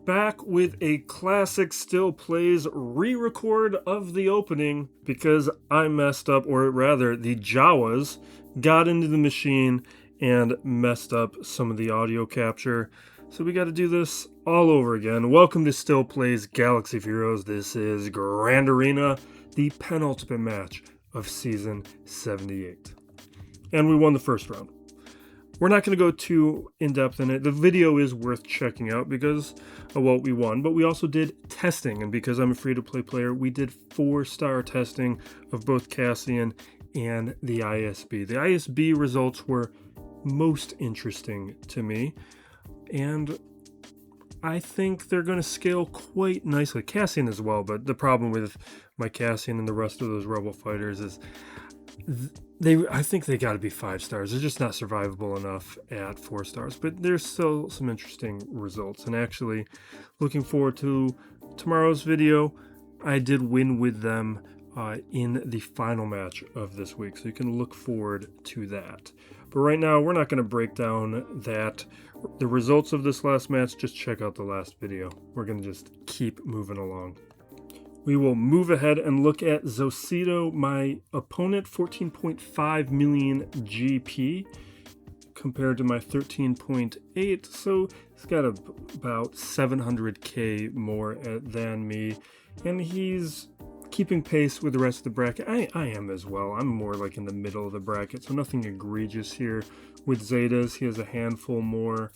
back with a classic Still Plays re-record of the opening because I messed up, or rather the Jawas got into the machine and messed up some of the audio capture. So we got to do this all over again. Welcome to Still Plays Galaxy of Heroes. This is Grand Arena, the penultimate match of Season 78. And we won the first round. We're not going to go too in-depth in it. The video is worth checking out because of what we won, but we also did testing, and because I'm a free-to-play player, we did 4-star testing of both Cassian and the ISB. The ISB results were most interesting to me, and I think they're going to scale quite nicely. Cassian as well, but the problem with my Cassian and the rest of those Rebel fighters is I think they got to be 5 stars. They're just not survivable enough at 4 stars, but there's still some interesting results. And actually, looking forward to tomorrow's video. I did win with them in the final match of this week, so you can look forward to that. But right now, we're not going to break down the results of this last match. Just check out the last video. We're going to just keep moving along. We will move ahead and look at Zocido, my opponent, 14.5 million GP compared to my 13.8. So he's got about 700k more than me, and he's keeping pace with the rest of the bracket. I am as well. I'm more like in the middle of the bracket, so nothing egregious here. With Zetas, he has a handful more.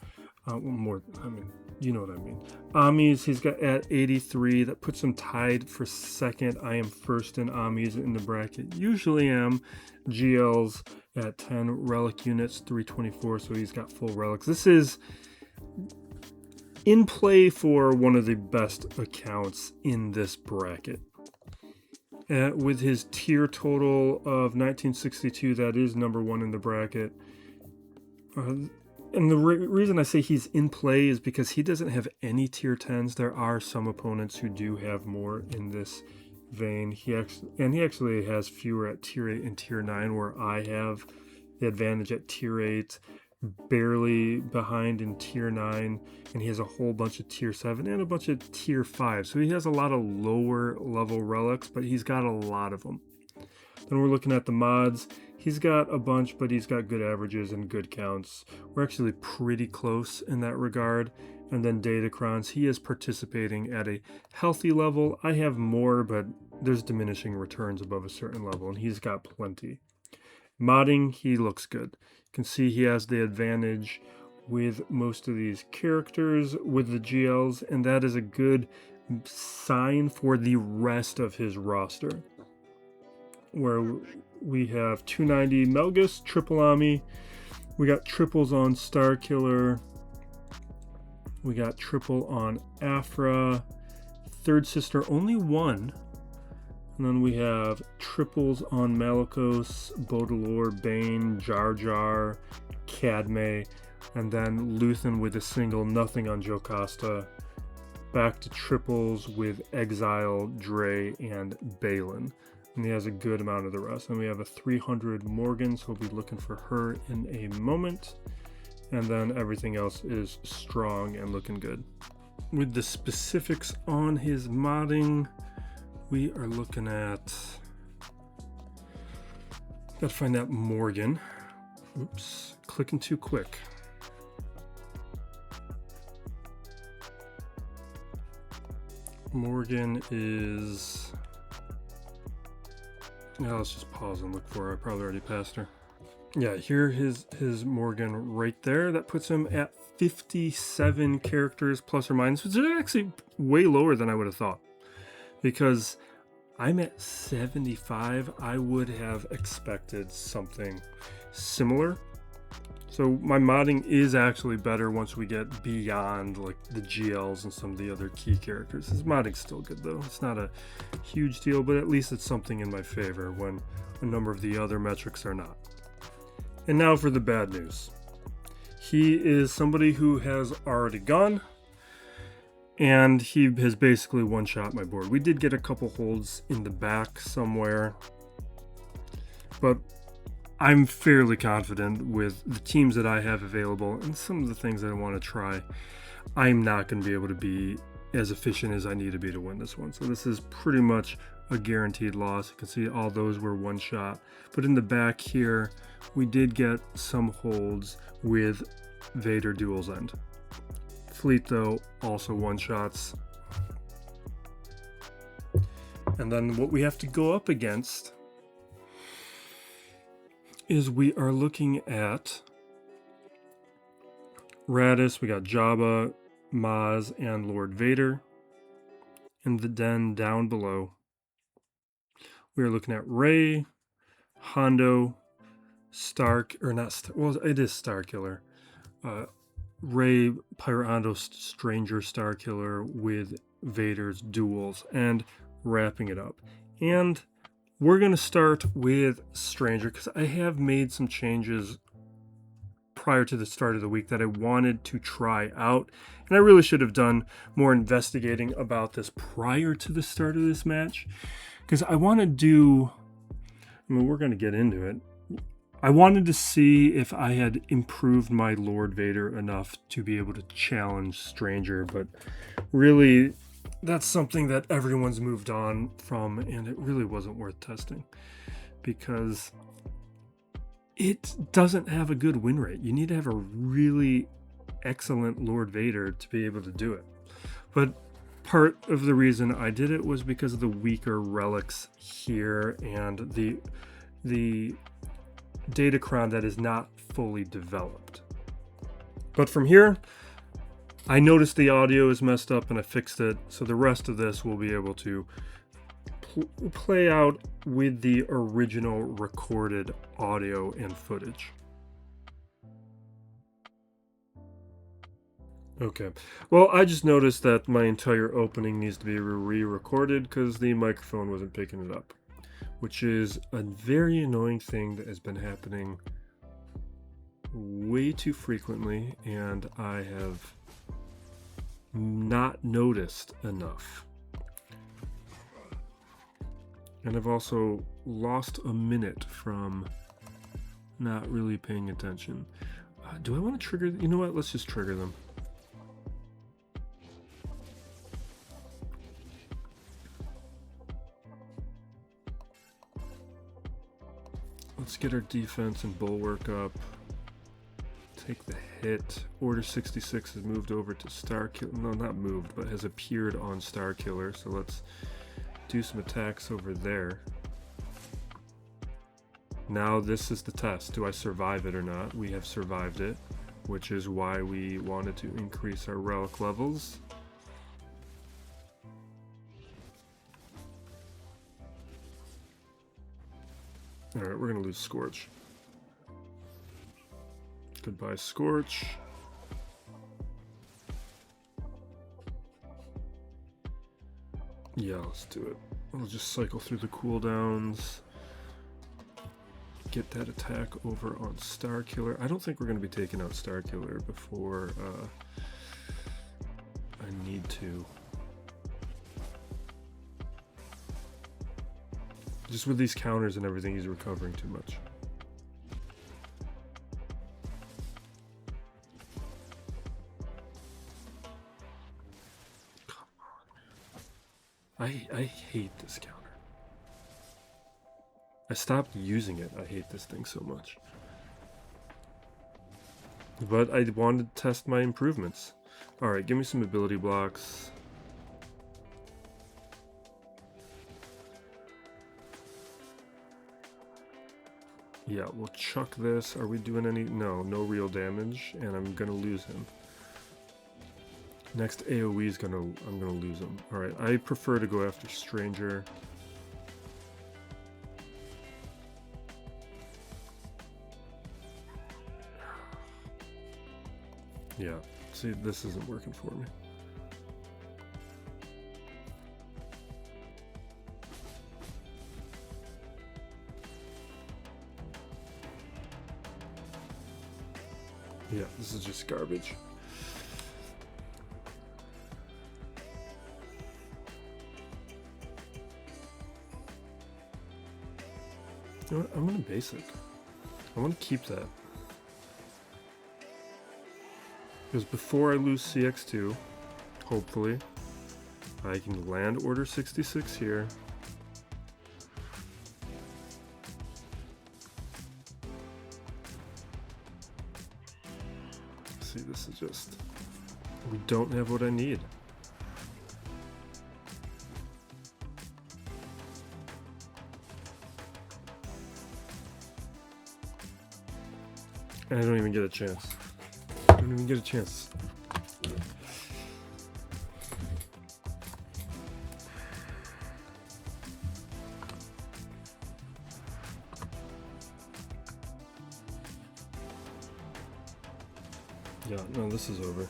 You know what I mean. Amis, he's got at 83. That puts him tied for second. I am first in Amis in the bracket. Usually am. GL's at 10. Relic units, 324. So he's got full relics. This is in play for one of the best accounts in this bracket. With his tier total of 1962, that is number 1 in the bracket. And the reason I say he's in play is because he doesn't have any tier 10s. There are some opponents who do have more in this vein. He actually has fewer at tier 8 and tier 9, where I have the advantage at tier 8, barely behind in tier 9, and he has a whole bunch of tier 7 and a bunch of tier 5. So he has a lot of lower level relics, but he's got a lot of them. Then we're looking at the mods. He's got a bunch, but he's got good averages and good counts. We're actually pretty close in that regard. And then Datacrons, he is participating at a healthy level. I have more, but there's diminishing returns above a certain level, and he's got plenty. Modding, he looks good. You can see he has the advantage with most of these characters with the GLs, and that is a good sign for the rest of his roster, where we have 290 Melgus, triple Ami. We got triples on Starkiller. We got triple on Afra. Third Sister, only 1. And then we have triples on Malicos, Baudelaire, Bane, Jar Jar, Cadme, and then Luthen with a single, nothing on Jocasta. Back to triples with Exile, Dre, and Balin. And he has a good amount of the rest. And we have a 300 Morgan, so we'll be looking for her in a moment. And then everything else is strong and looking good. With the specifics on his modding, we are looking at... Gotta find that Morgan. Oops, clicking too quick. Morgan is... Yeah, let's just pause and look for her. I probably already passed her. Yeah, here his Morgan right there. That puts him at 57 characters plus or minus, which is actually way lower than I would have thought. Because I'm at 75. I would have expected something similar. So my modding is actually better once we get beyond like the GLs and some of the other key characters. His modding's still good though. It's not a huge deal, but at least it's something in my favor when a number of the other metrics are not. And now for the bad news. He is somebody who has already gone, and he has basically one-shot my board. We did get a couple holds in the back somewhere, but I'm fairly confident with the teams that I have available and some of the things that I want to try. I'm not going to be able to be as efficient as I need to be to win this one. So this is pretty much a guaranteed loss. You can see all those were one shot. But in the back here, we did get some holds with Vader Duel's End. Fleet, though, also one shots. And then what we have to go up against is we are looking at Radis, we got Jabba, Maz, and Lord Vader. In the den down below, we are looking at Rey, Hondo, Stark, or not, well, it is Starkiller. Rey, Pirate Hondo, Stranger, Starkiller with Vader's duels, and wrapping it up. And we're going to start with Stranger, because I have made some changes prior to the start of the week that I wanted to try out. And I really should have done more investigating about this prior to the start of this match, because I want to do, I mean, we're going to get into it. I wanted to see if I had improved my Lord Vader enough to be able to challenge Stranger, but really that's something that everyone's moved on from, and it really wasn't worth testing because it doesn't have a good win rate. You need to have a really excellent Lord Vader to be able to do it. But part of the reason I did it was because of the weaker relics here and the Datacron that is not fully developed. But from here, I noticed the audio is messed up and I fixed it, so the rest of this will be able to play out with the original recorded audio and footage. Okay, well, I just noticed that my entire opening needs to be re-recorded because the microphone wasn't picking it up, which is a very annoying thing that has been happening way too frequently, and I have not noticed enough. And I've also lost a minute from not really paying attention. Do I want to trigger? You know what? Let's just trigger them. Let's get our defense and bulwark up. Take the hit. Order 66 has moved over to Starkiller. No, not moved, but has appeared on Starkiller. So let's do some attacks over there. Now this is the test. Do I survive it or not? We have survived it, which is why we wanted to increase our relic levels. Alright, we're going to lose Scorch. Goodbye, Scorch. Yeah, let's do it. We'll just cycle through the cooldowns. Get that attack over on Starkiller. I don't think we're going to be taking out Starkiller before I need to. Just with these counters and everything, he's recovering too much. Come on, man. I hate this counter. I stopped using it. I hate this thing so much. But I wanted to test my improvements. Alright, give me some ability blocks. Yeah, we'll chuck this. Are we doing any? No real damage, and I'm gonna lose him. Next AoE is I'm gonna lose him. Alright, I prefer to go after Stranger. Yeah, see, this isn't working for me. Yeah, this is just garbage. You know what? I'm gonna basic. I want to keep that. Because before I lose CX2, hopefully, I can land Order 66 here. See, this is just... we don't have what I need. And I don't even get a chance. I don't even get a chance. Yeah, no, this is over.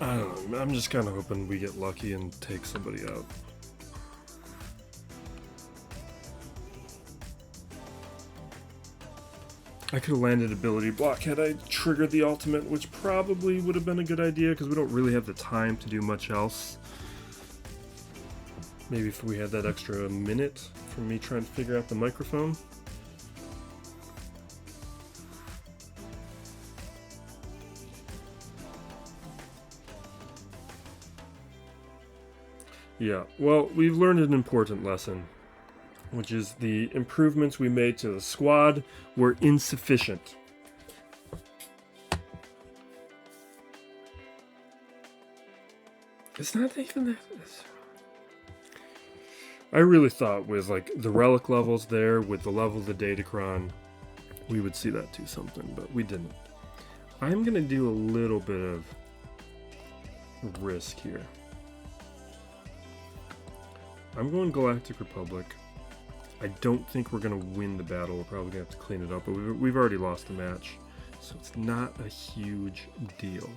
I don't know, I'm just kind of hoping we get lucky and take somebody out. I could have landed ability block had I triggered the ultimate, which probably would have been a good idea because we don't really have the time to do much else. Maybe if we had that extra minute from me trying to figure out the microphone. Yeah, well, we've learned an important lesson, which is the improvements we made to the squad were insufficient. It's not even that. I really thought with like the relic levels there, with the level of the Datacron, we would see that do something, but we didn't. I'm gonna do a little bit of risk here. I'm going Galactic Republic. I don't think we're going to win the battle. We're probably going to have to clean it up, but we've already lost the match, so it's not a huge deal.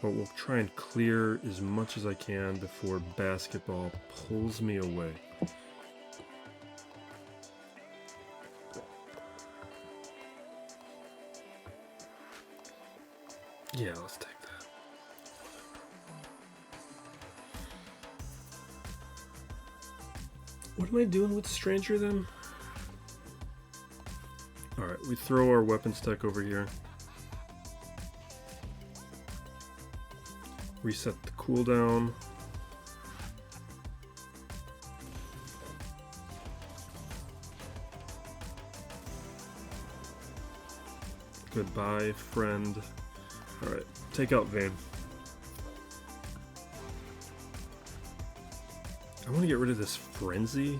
But we'll try and clear as much as I can before basketball pulls me away. Yeah, let's take that. What am I doing with Stranger then? Alright, we throw our weapon stack over here. Reset the cooldown. Goodbye, friend. Alright, take out Vane. I want to get rid of this frenzy.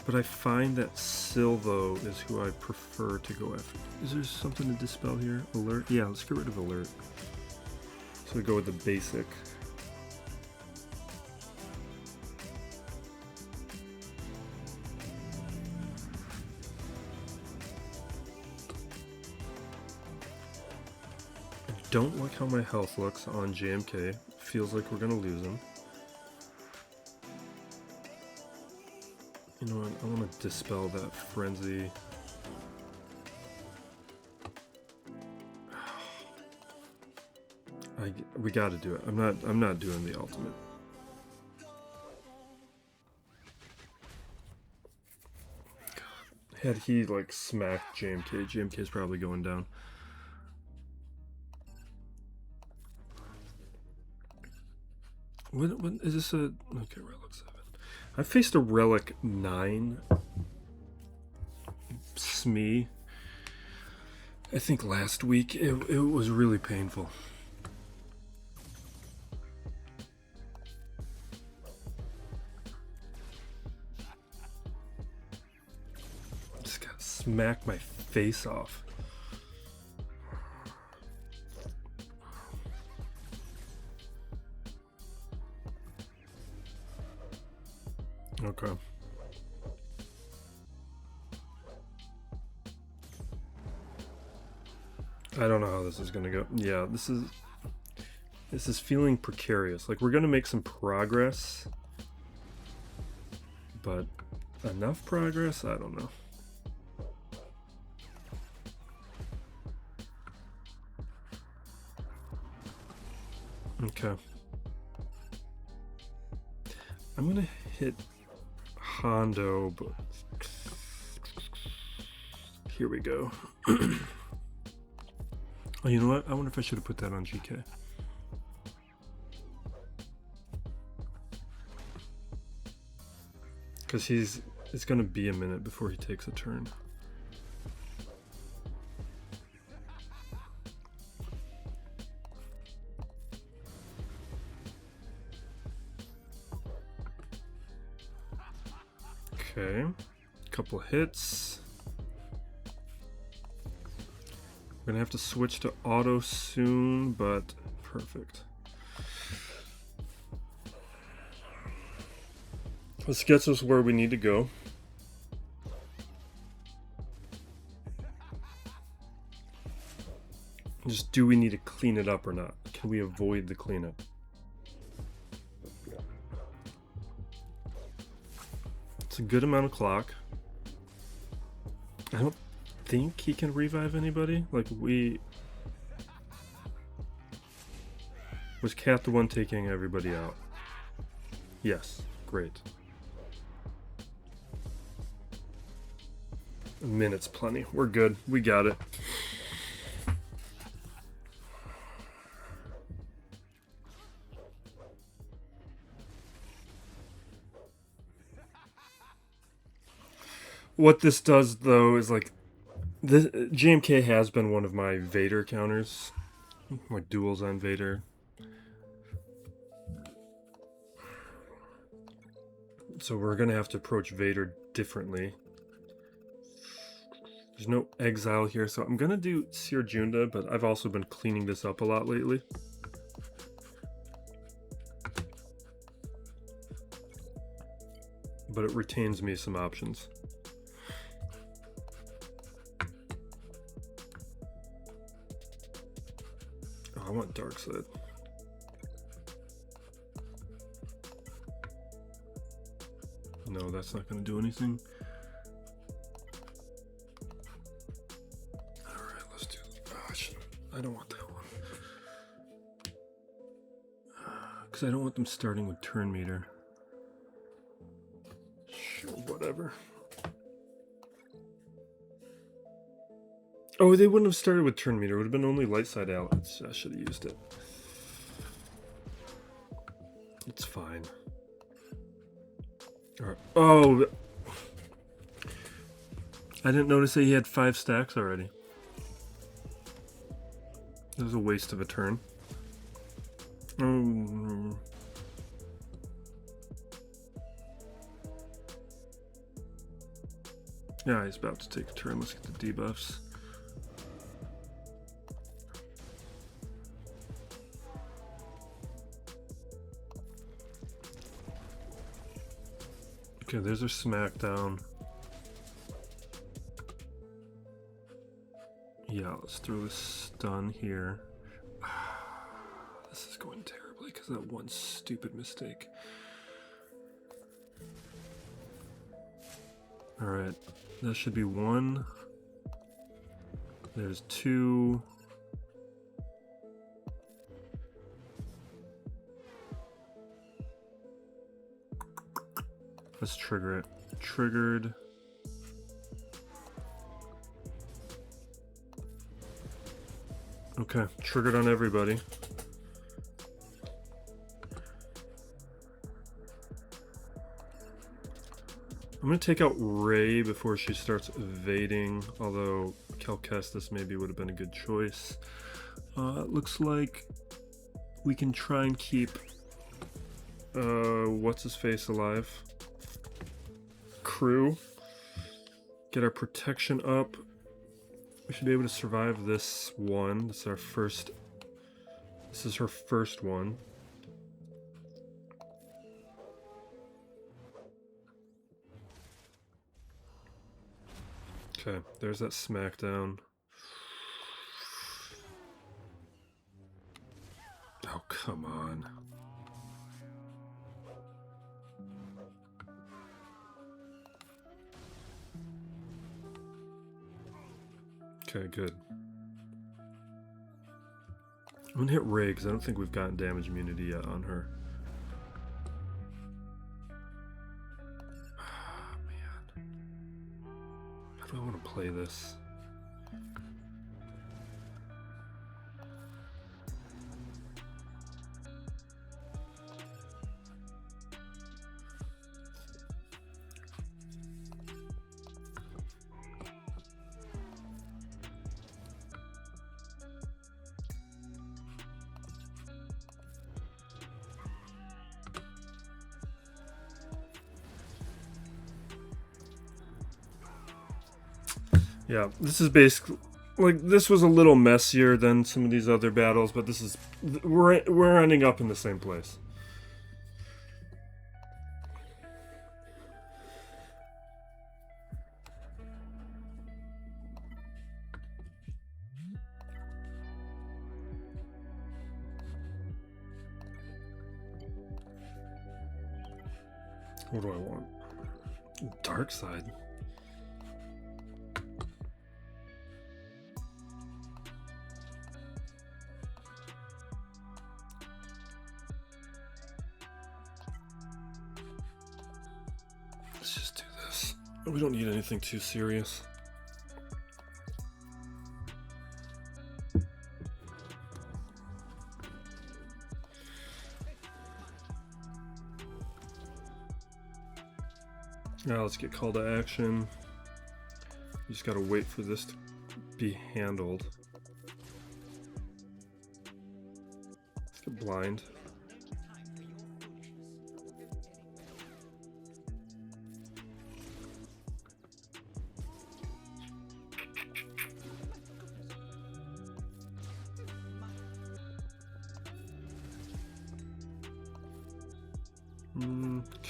But I find that Silvo is who I prefer to go after. Is there something to dispel here? Alert? Yeah, let's get rid of alert. So we go with the basic. Don't like how my health looks on JMK. Feels like we're gonna lose him. You know what? I want to dispel that frenzy. We got to do it. I'm not doing the ultimate. God. Had he like smacked JMK, JMK's probably going down. What is this a... Okay, Relic 7. I faced a Relic 9 SME, I think last week. It was really painful. Just got smacked my face off. Okay. I don't know how this is gonna go. Yeah, this is feeling precarious. Like, we're gonna make some progress, but enough progress? I don't know. Okay. I'm gonna hit Hondo, but here we go. Oh, you know what? I wonder if I should have put that on GK. Because it's gonna be a minute before he takes a turn. Okay, couple hits. We're gonna have to switch to auto soon, but perfect. This gets us where we need to go. Just, do we need to clean it up or not? Can we avoid the cleanup? It's a good amount of clock. I don't think he can revive anybody. Like, was Cat the one taking everybody out? Yes, great. A minute's plenty. We're good. We got it. What this does, though, is like, this JMK has been one of my Vader counters, like duels on Vader. So we're gonna have to approach Vader differently. There's no exile here, so I'm gonna do Seer Junda, but I've also been cleaning this up a lot lately. But it retains me some options. Oh, I want Dark Side. No, that's not gonna do anything. Alright, let's do I don't want that one. Because I don't want them starting with turn meter. Sure, whatever. Oh, they wouldn't have started with turn meter. It would have been only light side outlets. I should have used it. It's fine. Alright. Oh! I didn't notice that he had 5 stacks already. That was a waste of a turn. Oh. Yeah, he's about to take a turn. Let's get the debuffs. Okay, there's our smackdown. Yeah, let's throw a stun here. This is going terribly because of that one stupid mistake. Alright, that should be 1. There's 2. Let's trigger it. Triggered. Okay, triggered on everybody. I'm gonna take out Ray before she starts evading, although Calcestis maybe would have been a good choice. It looks like we can try and keep what's-his-face alive. Crew. Get our protection up. We should be able to survive this one. This is our first. This is her first one. Okay, there's that smackdown. Oh, come on. Okay, good. I'm gonna hit Ray because I don't think we've gotten damage immunity yet on her. Oh, man. How do I want to play this? Yeah, this is basically like this was a little messier than some of these other battles, but this is we're ending up in the same place. What do I want? Dark side. Let's just do this. We don't need anything too serious. Now let's get call to action. You just gotta wait for this to be handled. Let's get blind.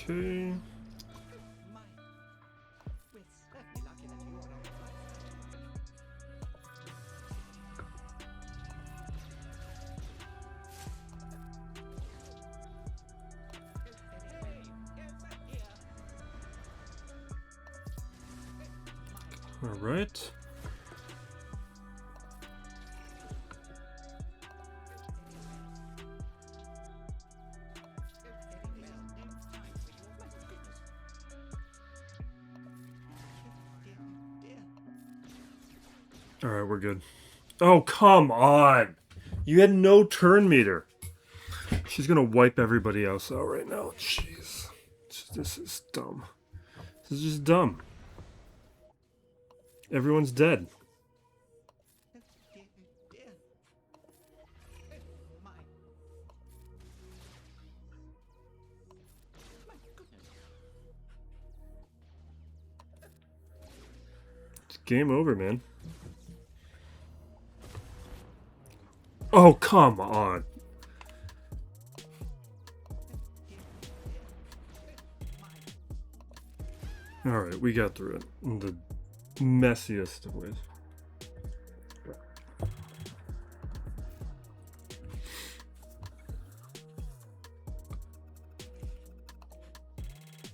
Okay. All right. All right, we're good. Oh, come on. You had no turn meter. She's going to wipe everybody else out right now. Jeez. This is dumb. This is just dumb. Everyone's dead. It's game over, man. Oh, come on. Alright, we got through it in the messiest of ways.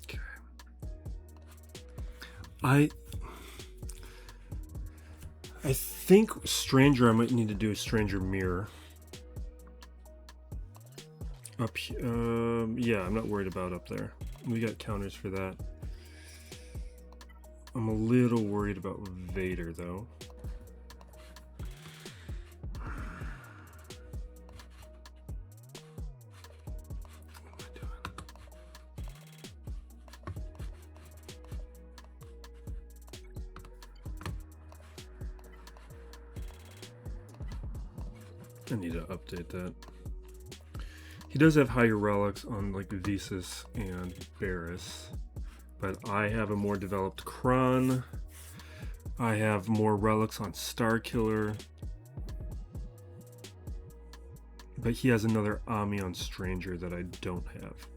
Okay. I think Stranger, I might need to do a Stranger Mirror. Up here, yeah, I'm not worried about up there. We got counters for that. I'm a little worried about Vader, though. What am I doing? I need to update that. He does have higher relics on like Visas and Barris, but I have a more developed Kron. I have more relics on Starkiller, but he has another Ami on Stranger that I don't have.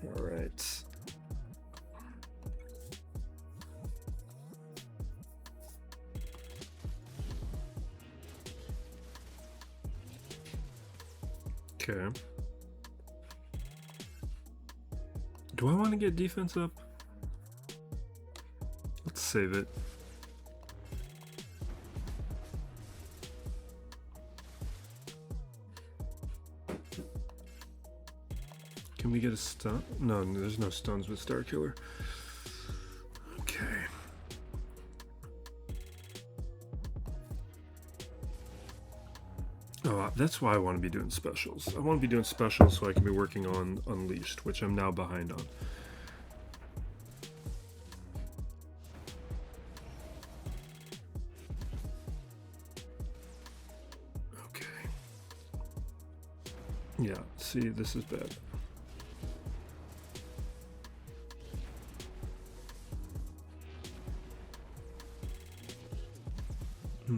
All right. Okay. Do I want to get defense up? Let's save it. Can we get a stun? No, there's no stuns with Star Killer. Okay. Oh, that's why I want to be doing specials. I want to be doing specials so I can be working on Unleashed, which I'm now behind on. Okay. Yeah, see, this is bad.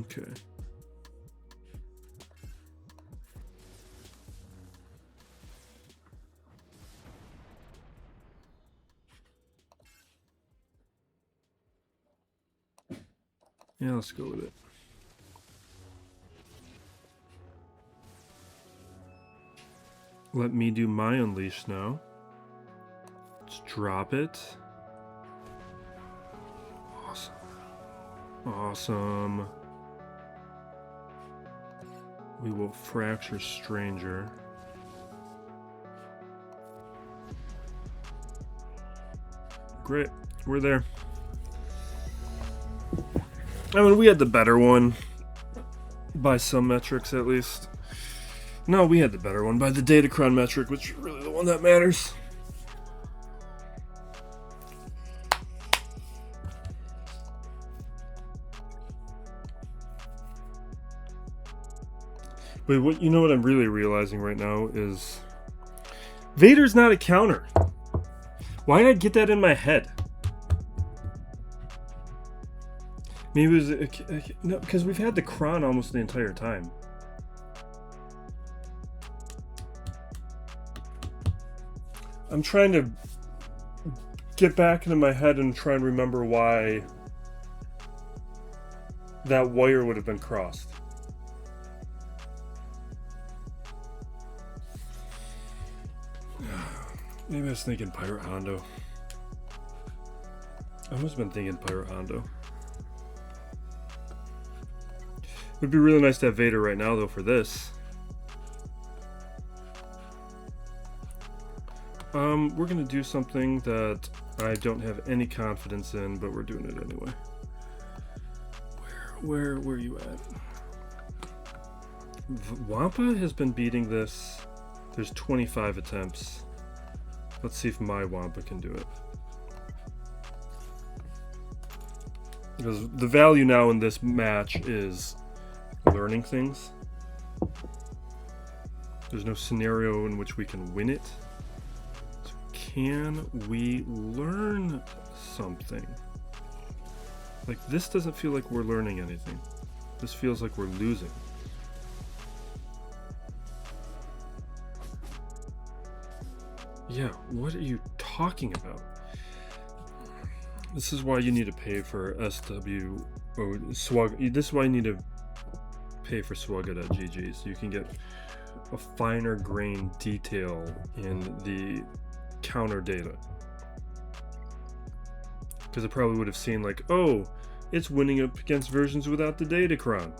Okay. Yeah, let's go with it. Let me do my Unleash now. Let's drop it. Awesome. Awesome. We will Fracture Stranger. Great. We're there. I mean, we had the better one. By some metrics, at least. No, we had the better one by the Datacron metric, which is really the one that matters. But what you know what I'm really realizing right now is Vader's not a counter. Why did I get that in my head? Maybe it was no, because we've had the Kron almost the entire time. I'm trying to get back into my head and try and remember why that wire would have been crossed. Maybe I was thinking Pirate Hondo. I must have been thinking Pirate Hondo. It would be really nice to have Vader right now, though, for this. We're going to do something that I don't have any confidence in, but we're doing it anyway. Where are you at? Wampa has been beating this. There's 25 attempts. Let's see if my Wampa can do it. Because the value now in this match is learning things. There's no scenario in which we can win it. So can we learn something? Like, this doesn't feel like we're learning anything. This feels like we're losing. Yeah, what are you talking about? This is why you need to pay for SW or Swag. This is why you need to pay for swugga.gg, so you can get a finer grain detail in the counter data. Because it probably would have seen like, oh, it's winning up against versions without the Datacron.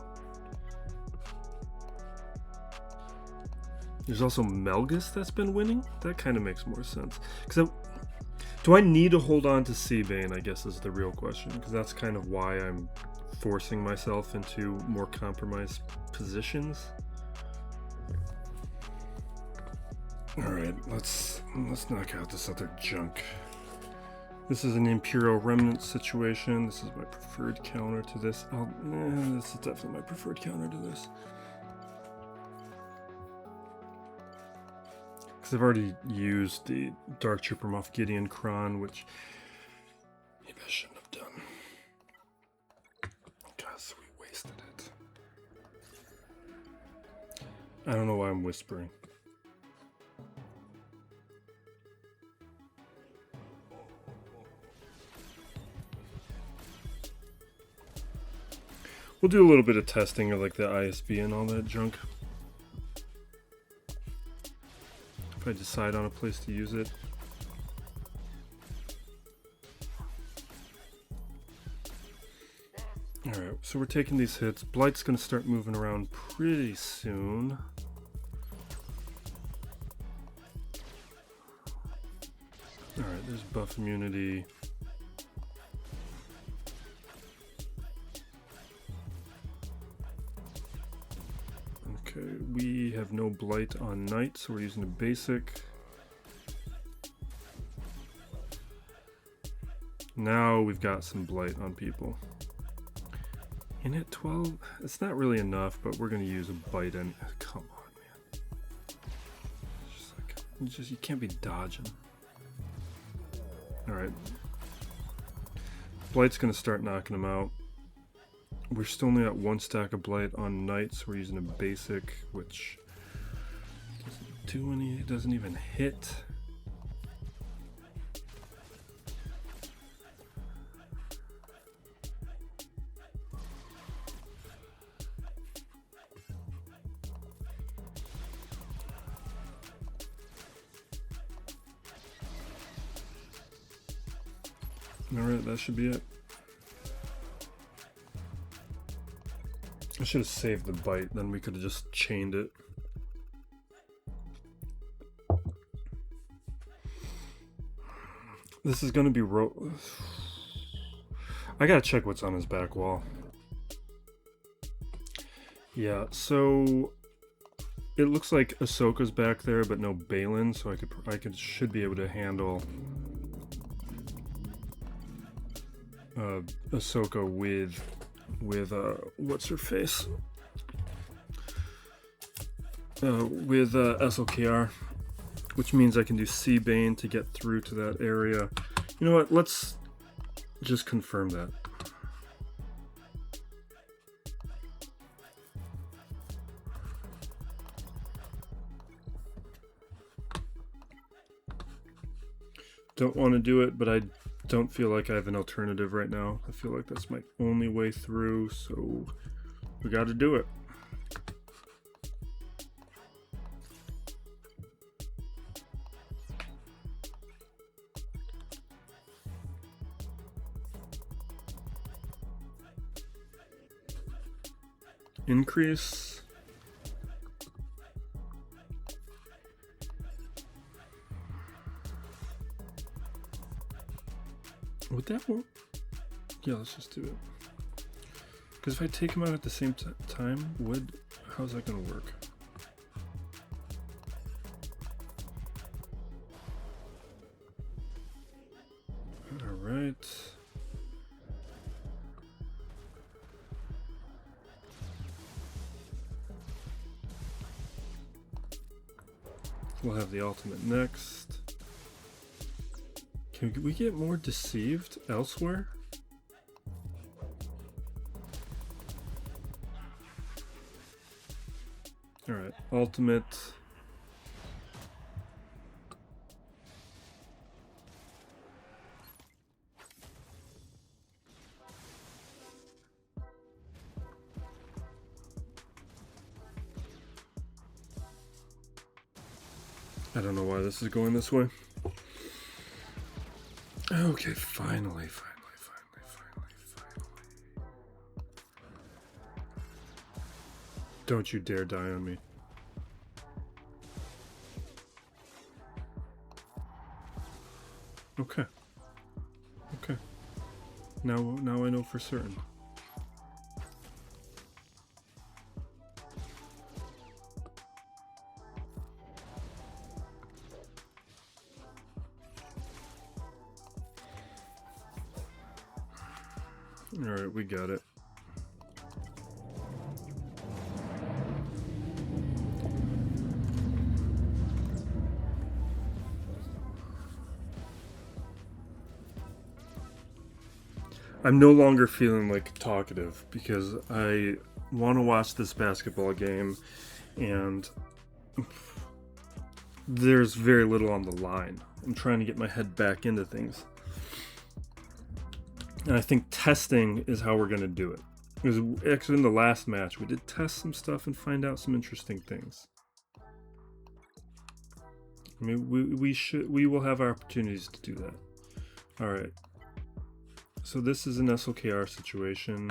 There's also Melgus that's been winning. That kind of makes more sense. Because do I need to hold on to Seabane, I guess is the real question. Because that's kind of why I'm forcing myself into more compromised positions. Alright, let's knock out this other junk. This is an Imperial Remnant situation. This is my preferred counter to this. This is definitely my preferred counter to this. Because I've already used the Dark Trooper Moff Gideon Kron, which maybe I shouldn't have done. Because we wasted it. I don't know why I'm whispering. We'll do a little bit of testing of like the ISB and all that junk. If I decide on a place to use it. Alright, so we're taking these hits. Blight's going to start moving around pretty soon. Alright, there's buff immunity. Okay, we have no blight on Knight, so we're using a basic. Now we've got some blight on people. And at 12, it's not really enough, but we're going to use a bite in. Come on, man. You can't be dodging. Alright. Blight's going to start knocking them out. We're still only at 1 stack of blight on Knight, so we're using a basic, which doesn't do any, it doesn't even hit. Alright, that should be it. I should have saved the bite, then we could have just chained it. This is going to be I gotta check what's on his back wall. Yeah, so it looks like Ahsoka's back there, but no Balin, so should be able to handle Ahsoka with what's her face? With SLKR, which means I can do C-Bane to get through to that area. You know what? Let's just confirm that. Don't want to do it, but I don't feel like I have an alternative right now. I feel like that's my only way through, so we got to do it. Increase. Would that work? Yeah, let's just do it. Because if I take him out at the same time, how's that going to work? All right. We'll have the ultimate next. Can we get more deceived elsewhere? Alright, ultimate. I don't know why this is going this way. Okay, finally. Don't you dare die on me. Okay. Now I know for certain. Alright, we got it. I'm no longer feeling like talkative because I want to watch this basketball game and there's very little on the line. I'm trying to get my head back into things. And I think testing is how we're going to do it. Because actually in the last match, we did test some stuff and find out some interesting things. I mean, we will have opportunities to do that. All right. So this is an SLKR situation.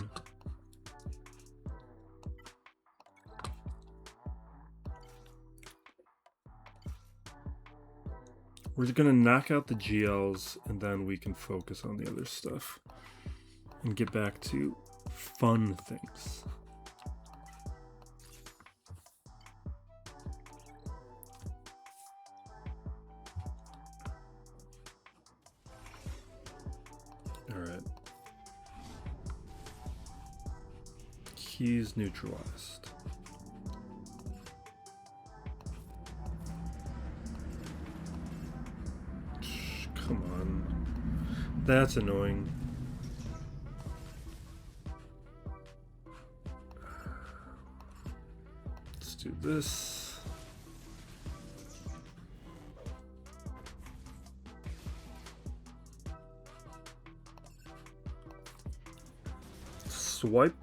We're gonna knock out the GLs and then we can focus on the other stuff and get back to fun things. All right. Keys neutralized. Come on. That's annoying. Let's do this. Swipe.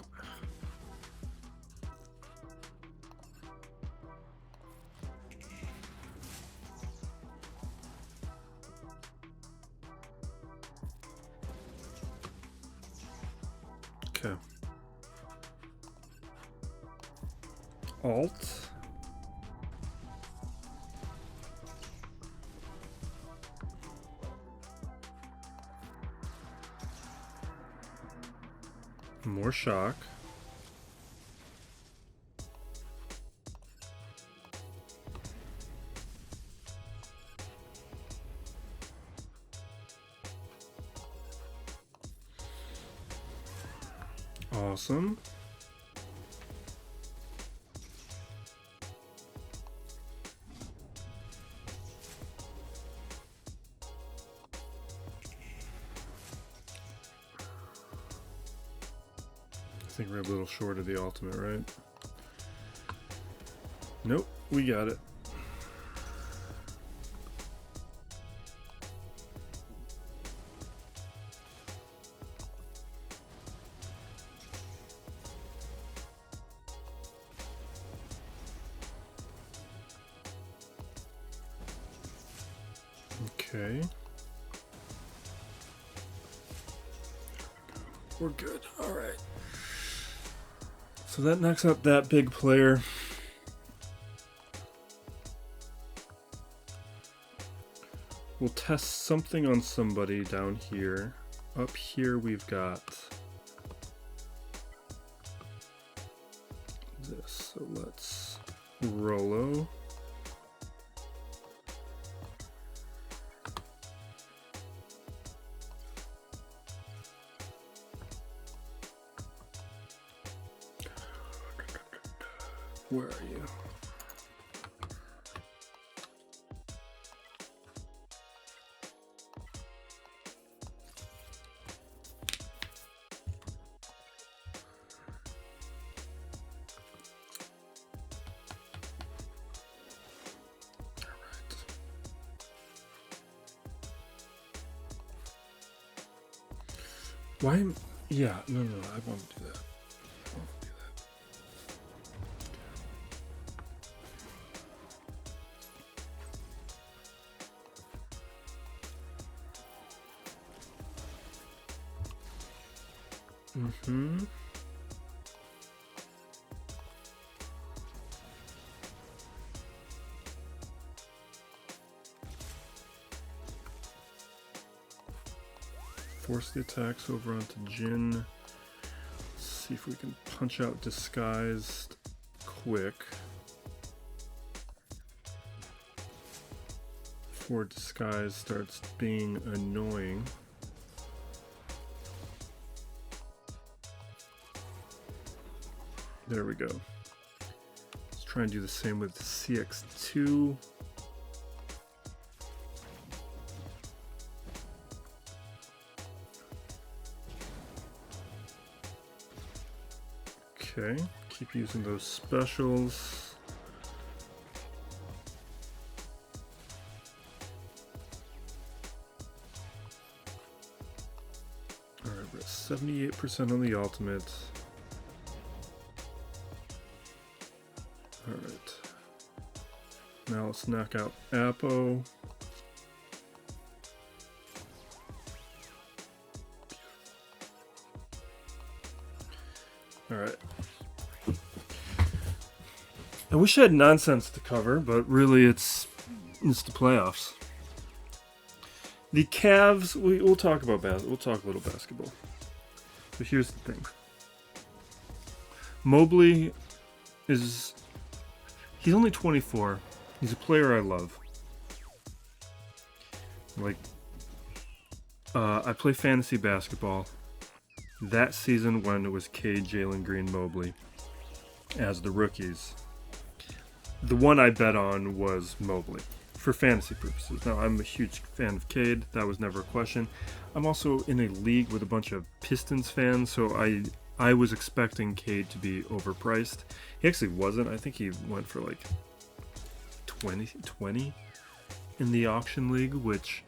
Okay. Alt. More shock. Awesome. I think we're a little short of the ultimate, right? Nope, we got it. Okay. We're good. All right. So that knocks out that big player. We'll test something on somebody down here. Up here we've got this. So let's Rolo. Where are you? Why? Yeah, no, I won't do that. I won't do that. Mm-hmm. Force the attacks over onto Jin. Let's see if we can punch out disguised quick. Before disguise starts being annoying. There we go. Let's try and do the same with CX2. Okay, keep using those specials. Alright, we're at 78% on the ultimate. Alright. Now let's knock out Apo. Alright. I wish I had nonsense to cover, but really it's the playoffs. The Cavs, we'll talk about we'll talk a little basketball. But here's the thing. Mobley he's only 24. He's a player I love. Like, I play fantasy basketball. That season when it was Cade, Jalen Green, Mobley as the rookies, the one I bet on was Mobley for fantasy purposes. Now, I'm a huge fan of Cade. That was never a question. I'm also in a league with a bunch of Pistons fans, so I was expecting Cade to be overpriced. He actually wasn't. I think he went for like 20 in the auction league, which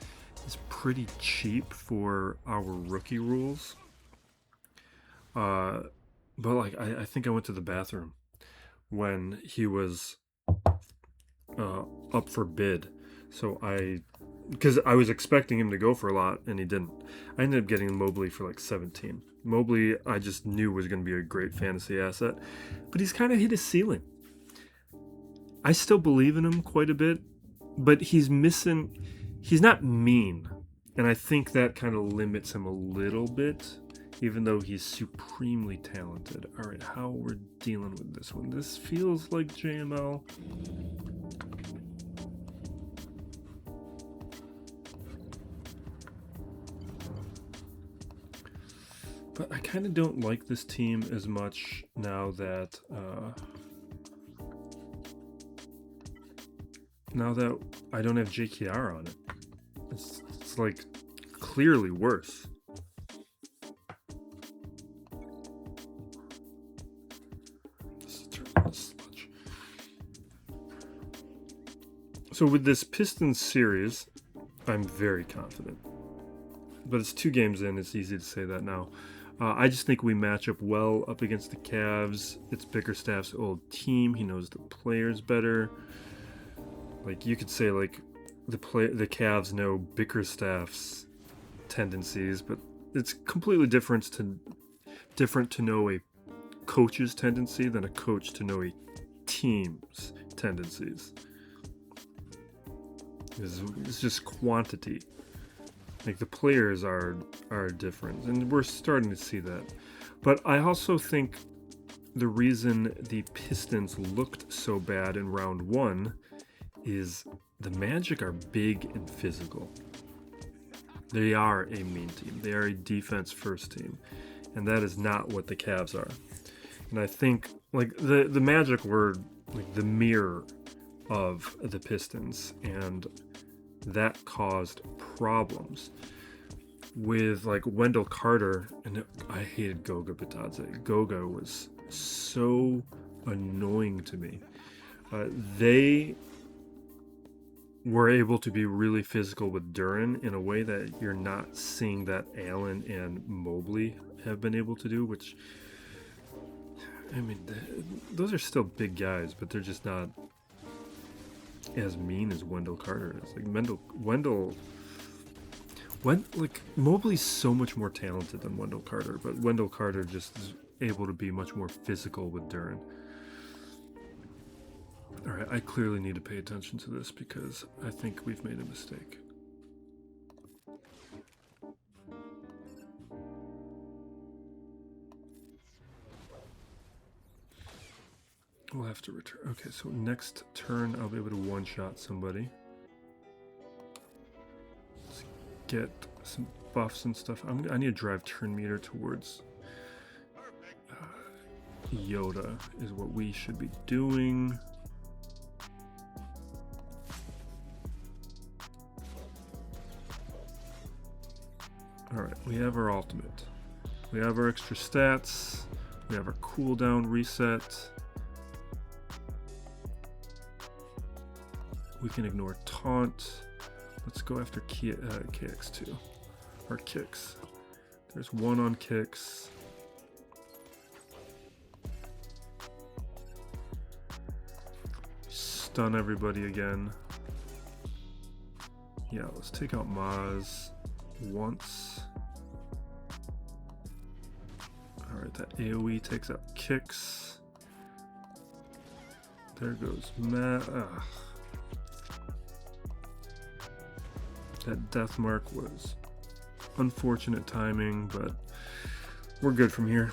is pretty cheap for our rookie rules. But like I think I went to the bathroom when he was up for bid. So because I was expecting him to go for a lot and he didn't. I ended up getting Mobley for like 17. Mobley I just knew was going to be a great fantasy asset, but he's kind of hit his ceiling. I still believe in him quite a bit, but he's not mean. And I think that kind of limits him a little bit, even though he's supremely talented. All right, how we're dealing with this one. This feels like JML. But I kind of don't like this team as much now that I don't have JKR on it. It's like clearly worse. So with this Pistons series, I'm very confident. But it's 2 games in, it's easy to say that now. I just think we match up well up against the Cavs. It's Bickerstaff's old team. He knows the players better. Like, you could say, like, the Cavs know Bickerstaff's tendencies, but it's completely different to know a coach's tendency than a coach to know a team's tendencies. It's just quantity. Like, the players are different, and we're starting to see that. But I also think the reason the Pistons looked so bad in round 1 is the Magic are big and physical. They are a mean team. They are a defense-first team, and that is not what the Cavs are. And I think, like, the Magic were like the mirror of the Pistons, and that caused problems with, like, Wendell Carter. And I hated Goga Bitadze. Goga was so annoying to me. They were able to be really physical with Duren in a way that you're not seeing that Allen and Mobley have been able to do, which, I mean, those are still big guys, but they're just not as mean as Wendell Carter is. Like, Mobley's so much more talented than Wendell Carter, but Wendell Carter just is able to be much more physical with Duren. All right, I clearly need to pay attention to this because I think we've made a mistake. We'll have to return. Okay, so next turn I'll be able to one-shot somebody. Let's get some buffs and stuff. I need to drive turn meter towards Yoda is what we should be doing. Alright, we have our ultimate. We have our extra stats. We have our cooldown reset. We can ignore taunt. Let's go after KX2. Or kicks. There's 1 on kicks. Stun everybody again. Yeah, let's take out Maz once. Alright, that AoE takes out kicks. There goes Matt. That death mark was unfortunate timing, but we're good from here.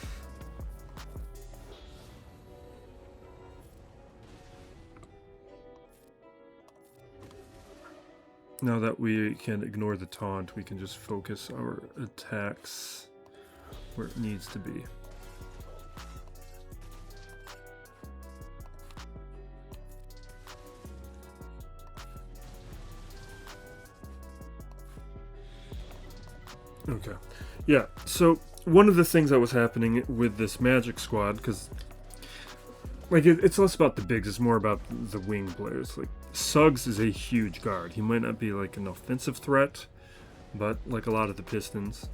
Now that we can ignore the taunt, we can just focus our attacks where it needs to be. Okay. Yeah, so one of the things that was happening with this magic squad, because like it's less about the bigs, it's more about the wing players. Like Suggs is a huge guard. He might not be like an offensive threat, but like a lot of the Pistons,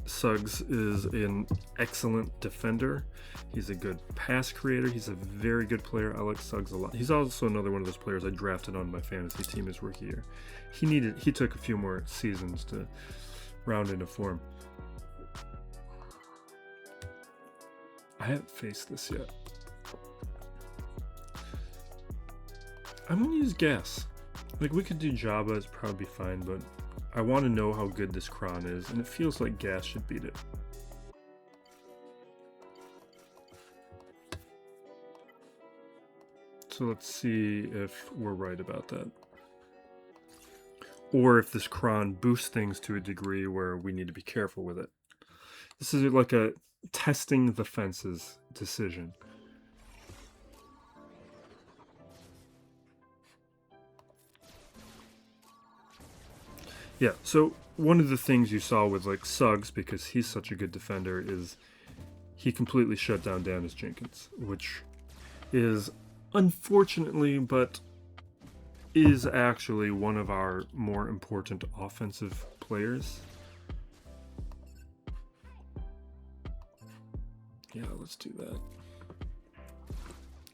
Suggs is an excellent defender. He's a good pass creator. He's a very good player. I like Suggs a lot. He's also another one of those players I drafted on my fantasy team his rookie year. He took a few more seasons to round into form. I haven't faced this yet. I'm gonna use gas. Like we could do Jabba, it's probably fine, but I want to know how good this Kron is, and it feels like gas should beat it. So let's see if we're right about that. Or if this Kron boosts things to a degree where we need to be careful with it. This is like a testing the fences decision. Yeah, so one of the things you saw with like Suggs, because he's such a good defender, is he completely shut down Dennis Jenkins, which is unfortunately, but is actually one of our more important offensive players. Yeah, let's do that.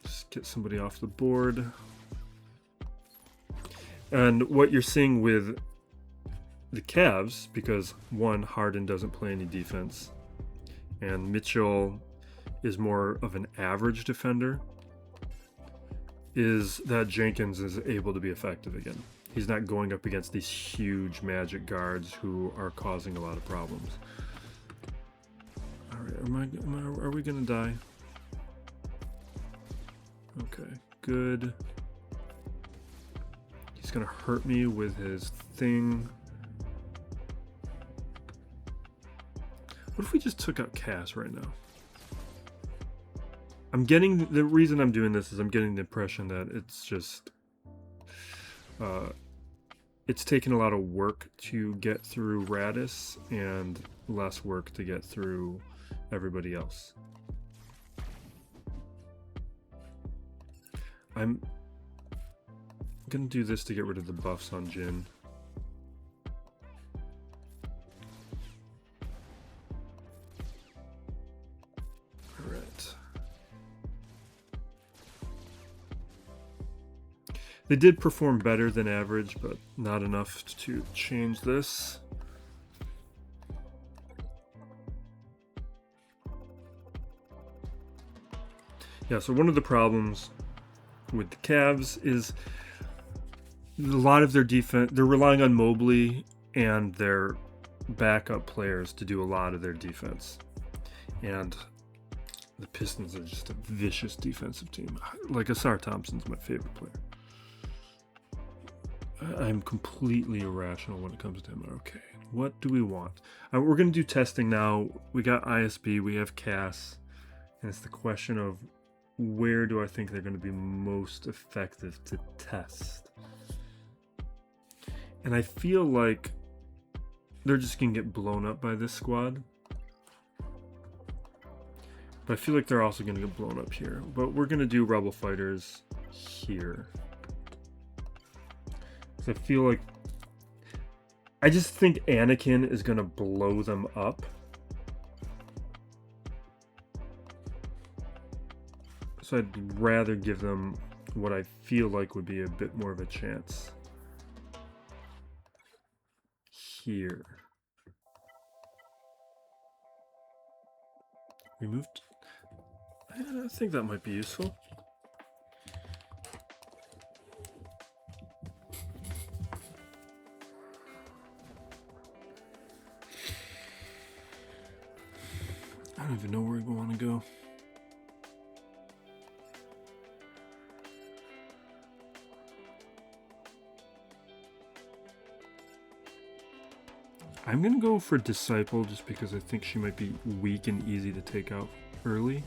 Just get somebody off the board. And what you're seeing with the Cavs, because one, Harden doesn't play any defense, and Mitchell is more of an average defender, is that Jenkins is able to be effective again. He's not going up against these huge Magic guards who are causing a lot of problems. All right, are we gonna die? Okay, good. He's gonna hurt me with his thing. What if we just took out Cass right now? I'm getting, the reason I'm doing this is I'm getting the impression that it's just, it's taken a lot of work to get through Radis and less work to get through everybody else. I'm gonna do this to get rid of the buffs on Jin. They did perform better than average, but not enough to change this. Yeah, so one of the problems with the Cavs is a lot of their defense, they're relying on Mobley and their backup players to do a lot of their defense. And the Pistons are just a vicious defensive team. Like Asar Thompson's my favorite player. I'm completely irrational when it comes to him. Okay, what do we want? We're going to do testing now. We got ISB, we have Cass, and it's the question of where do I think they're going to be most effective to test? And I feel like they're just going to get blown up by this squad. But I feel like they're also going to get blown up here. But we're going to do Rebel Fighters here. I feel like, I just think Anakin is going to blow them up. So I'd rather give them what I feel like would be a bit more of a chance. Here. We moved. I think that might be useful. I don't even know where we want to go. I'm going to go for Disciple just because I think she might be weak and easy to take out early.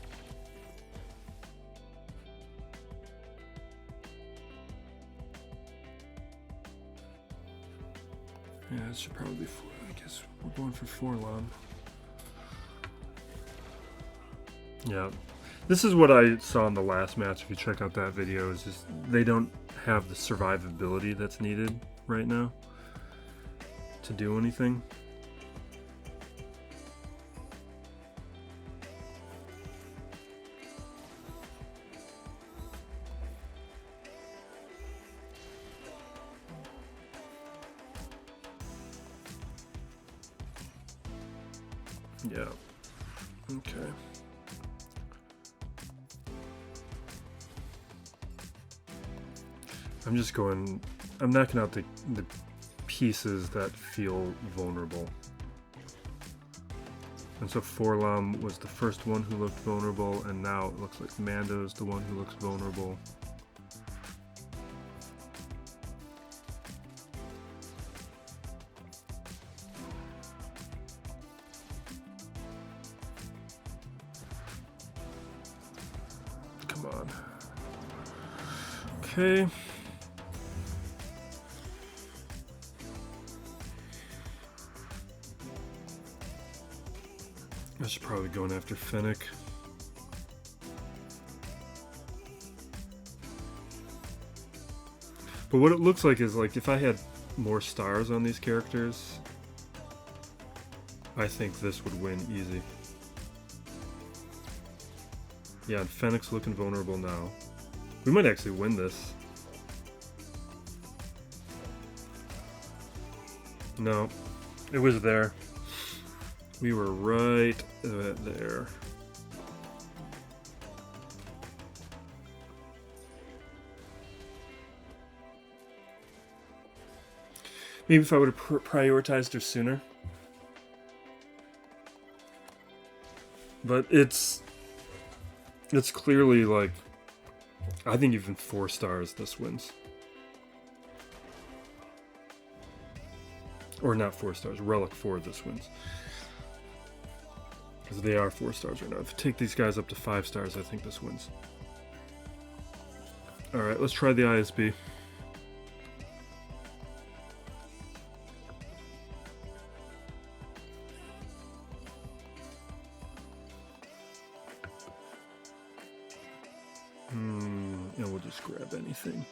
Yeah, it should probably be four. I guess we're going for Forlom. Yeah. This is what I saw in the last match. If you check out that video, is just they don't have the survivability that's needed right now to do anything. Yeah. Okay. I'm just going, I'm knocking out the pieces that feel vulnerable. And so Forlom was the first one who looked vulnerable, and now it looks like Mando's the one who looks vulnerable. Come on. Okay. I should probably go after Fennec. But what it looks like is, like, if I had more stars on these characters, I think this would win easy. Yeah, and Fennec's looking vulnerable now. We might actually win this. No, it was there. We were right there. Maybe if I would have prioritized her sooner. But it's clearly, like, I think even 4 stars this wins. Or not 4 stars, Relic 4 this wins. Because they are 4 stars right now. If you take these guys up to 5 stars, I think this wins. Alright, let's try the ISB. And we'll just grab anything.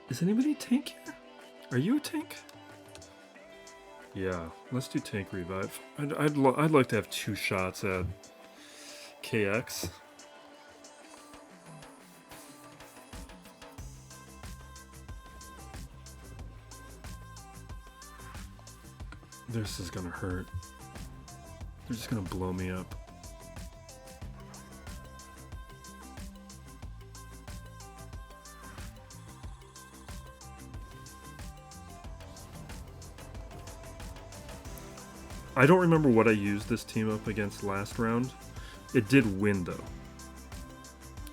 Is anybody a tank here? Are you a tank? Yeah, let's do tank revive. I'd like to have 2 shots at KX. This is gonna hurt. They're just gonna blow me up. I don't remember what I used this team up against last round. It did win, though.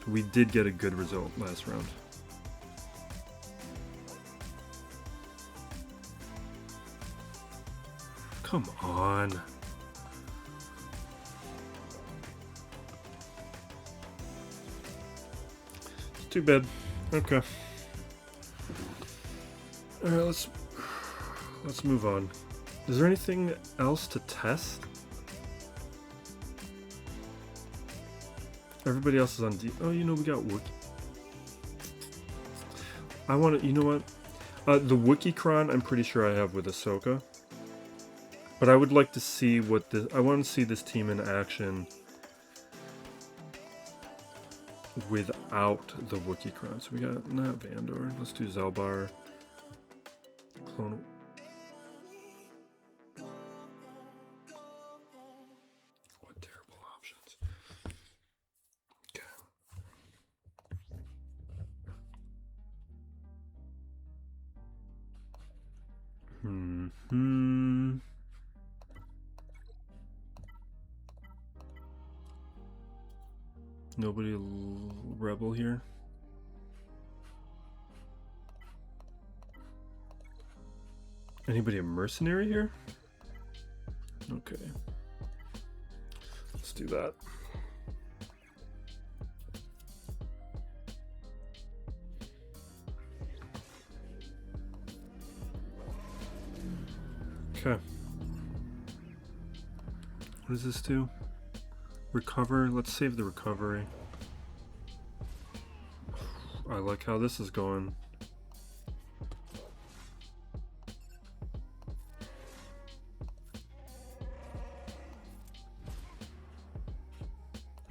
We did get a good result last round. Come on. It's too bad. Okay. Alright, let's move on. Is there anything else to test? Everybody else is on D. Oh, you know, we got Wookiee. I want to, you know what? The Wookiee Kron, I'm pretty sure I have with Ahsoka. But I would like to see what this, I want to see this team in action without the Wookiee Kron. So we got, not Vandor. Let's do Zelbar. Clone. Nobody rebel here. Anybody a mercenary here? Okay. Let's do that. Okay. What does this do? Recover. Let's save the recovery. I like how this is going.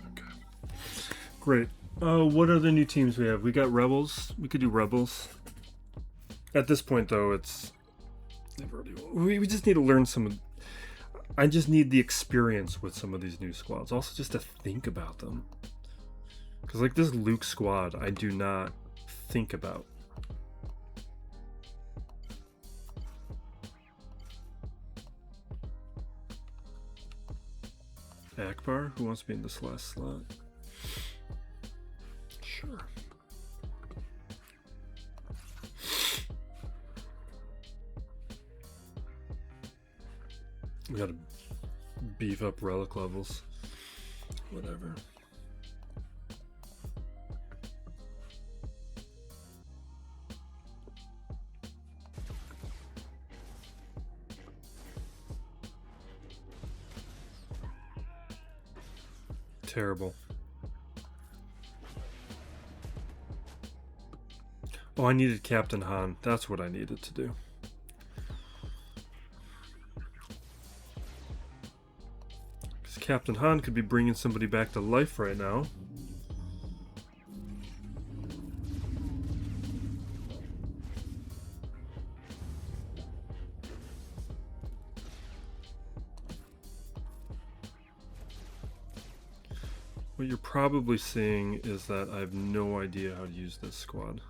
Okay. Great. What other new teams we have? We got Rebels. We could do Rebels. At this point, though, it's... We just need to learn some of... I just need the experience with some of these new squads. Also, just to think about them. Because, like, this Luke squad, I do not think about. Akbar? Who wants to be in this last slot? Sure. We gotta beef up relic levels. Whatever. Terrible. Oh, I needed Captain Han. That's what I needed to do. Because Captain Han could be bringing somebody back to life right now. What you're probably seeing is that I have no idea how to use this squad.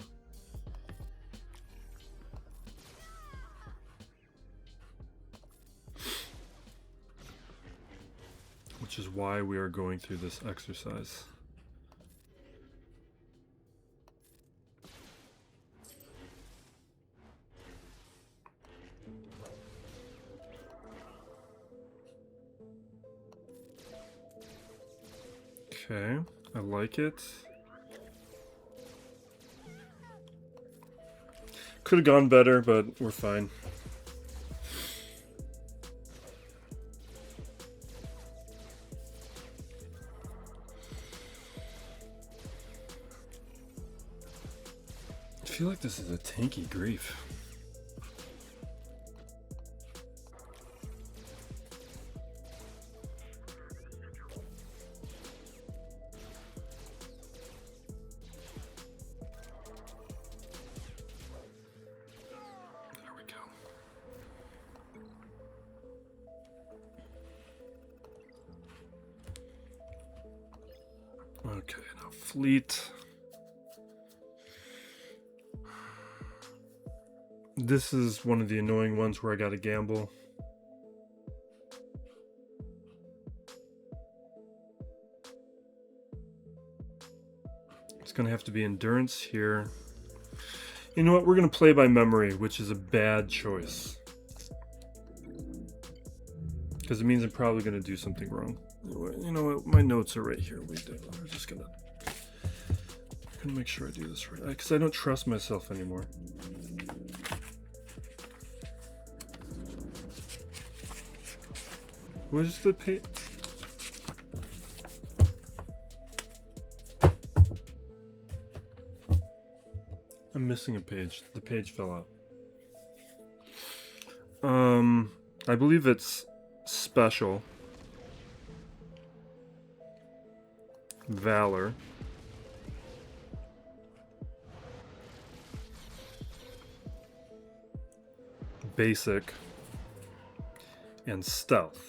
Which is why we are going through this exercise. Okay, I like it. Could have gone better, but we're fine. I feel like this is a tanky grief. Okay, now fleet. This is one of the annoying ones where I gotta gamble. It's gonna have to be endurance here. You know what? We're gonna play by memory, which is a bad choice. Because it means I'm probably gonna do something wrong. You know what? My notes are right here. We're just gonna make sure I do this right. Because I don't trust myself anymore. What is the page? I'm missing a page. The page fell out. I believe it's special. Valor. Basic. And stealth.